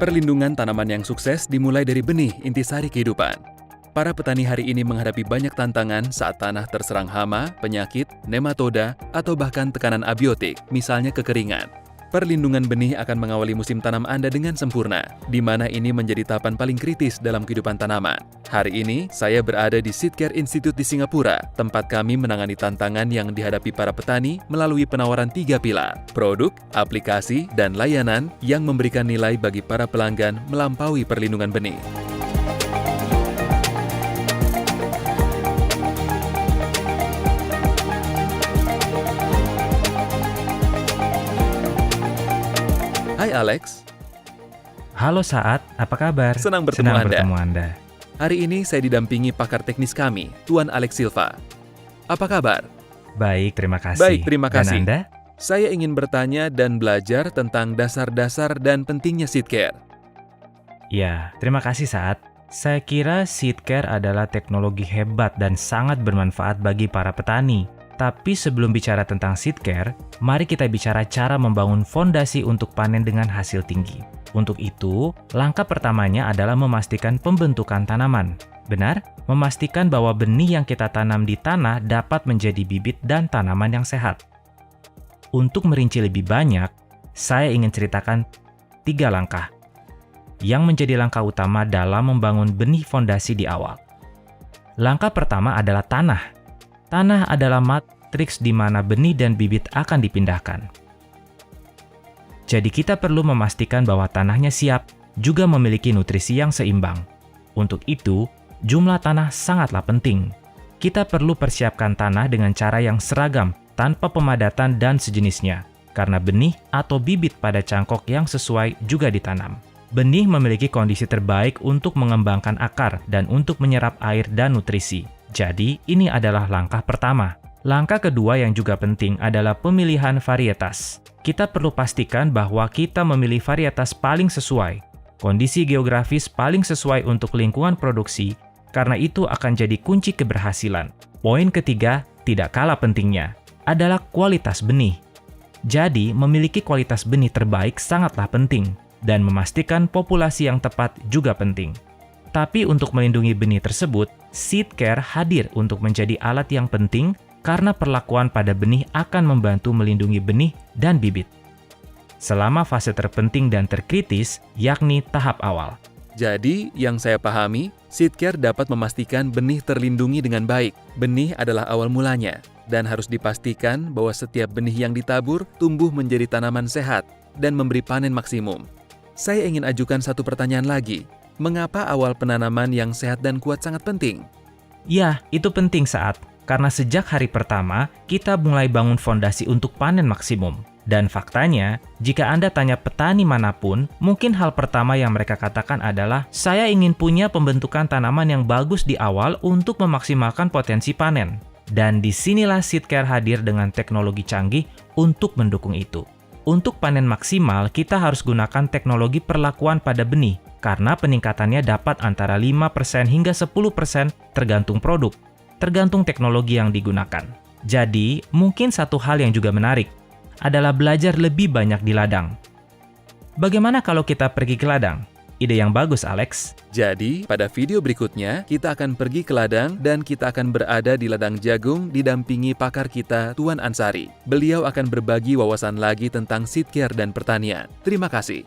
Perlindungan tanaman yang sukses dimulai dari benih, intisari kehidupan. Para petani hari ini menghadapi banyak tantangan saat tanah terserang hama, penyakit, nematoda, atau bahkan tekanan abiotik, misalnya kekeringan. Perlindungan benih akan mengawali musim tanam Anda dengan sempurna, di mana ini menjadi tahapan paling kritis dalam kehidupan tanaman. Hari ini, saya berada di Seedcare Institute di Singapura, tempat kami menangani tantangan yang dihadapi para petani melalui penawaran 3 pilar, produk, aplikasi, dan layanan yang memberikan nilai bagi para pelanggan melampaui perlindungan benih. Hai Alex. Halo Saat, apa kabar? Senang bertemu Anda. Hari ini saya didampingi pakar teknis kami, Tuan Alex Silva. Apa kabar? Baik, terima kasih. Baik, terima kasih. Dan Anda? Saya ingin bertanya dan belajar tentang dasar-dasar dan pentingnya Seedcare. Ya, terima kasih Saat. Saya kira Seedcare adalah teknologi hebat dan sangat bermanfaat bagi para petani. Tapi sebelum bicara tentang Seedcare, mari kita bicara cara membangun fondasi untuk panen dengan hasil tinggi. Untuk itu, langkah pertamanya adalah memastikan pembentukan tanaman. Benar, memastikan bahwa benih yang kita tanam di tanah dapat menjadi bibit dan tanaman yang sehat. Untuk merinci lebih banyak, saya ingin ceritakan 3 langkah yang menjadi langkah utama dalam membangun benih fondasi di awal. Langkah pertama adalah tanah. Tanah adalah matriks di mana benih dan bibit akan dipindahkan. Jadi kita perlu memastikan bahwa tanahnya siap, juga memiliki nutrisi yang seimbang. Untuk itu, jumlah tanah sangatlah penting. Kita perlu persiapkan tanah dengan cara yang seragam, tanpa pemadatan dan sejenisnya, karena benih atau bibit pada cangkok yang sesuai juga ditanam. Benih memiliki kondisi terbaik untuk mengembangkan akar dan untuk menyerap air dan nutrisi. Jadi, ini adalah langkah pertama. Langkah kedua yang juga penting adalah pemilihan varietas. Kita perlu pastikan bahwa kita memilih varietas paling sesuai, kondisi geografis paling sesuai untuk lingkungan produksi, karena itu akan jadi kunci keberhasilan. Poin ketiga, tidak kalah pentingnya, adalah kualitas benih. Jadi, memiliki kualitas benih terbaik sangatlah penting, dan memastikan populasi yang tepat juga penting. Tapi untuk melindungi benih tersebut, Seedcare hadir untuk menjadi alat yang penting karena perlakuan pada benih akan membantu melindungi benih dan bibit selama fase terpenting dan terkritis, yakni tahap awal. Jadi, yang saya pahami, Seedcare dapat memastikan benih terlindungi dengan baik. Benih adalah awal mulanya, dan harus dipastikan bahwa setiap benih yang ditabur tumbuh menjadi tanaman sehat dan memberi panen maksimum. Saya ingin ajukan satu pertanyaan lagi. Mengapa awal penanaman yang sehat dan kuat sangat penting? Ya, itu penting Saat, karena sejak hari pertama, kita mulai bangun fondasi untuk panen maksimum. Dan faktanya, jika Anda tanya petani manapun, mungkin hal pertama yang mereka katakan adalah, saya ingin punya pembentukan tanaman yang bagus di awal untuk memaksimalkan potensi panen. Dan disinilah Seedcare hadir dengan teknologi canggih untuk mendukung itu. Untuk panen maksimal, kita harus gunakan teknologi perlakuan pada benih, karena peningkatannya dapat antara 5% hingga 10% tergantung produk, tergantung teknologi yang digunakan. Jadi, mungkin satu hal yang juga menarik adalah belajar lebih banyak di ladang. Bagaimana kalau kita pergi ke ladang? Ide yang bagus, Alex. Jadi, pada video berikutnya, kita akan pergi ke ladang dan kita akan berada di ladang jagung didampingi pakar kita, Tuan Ansari. Beliau akan berbagi wawasan lagi tentang Seedcare dan pertanian. Terima kasih.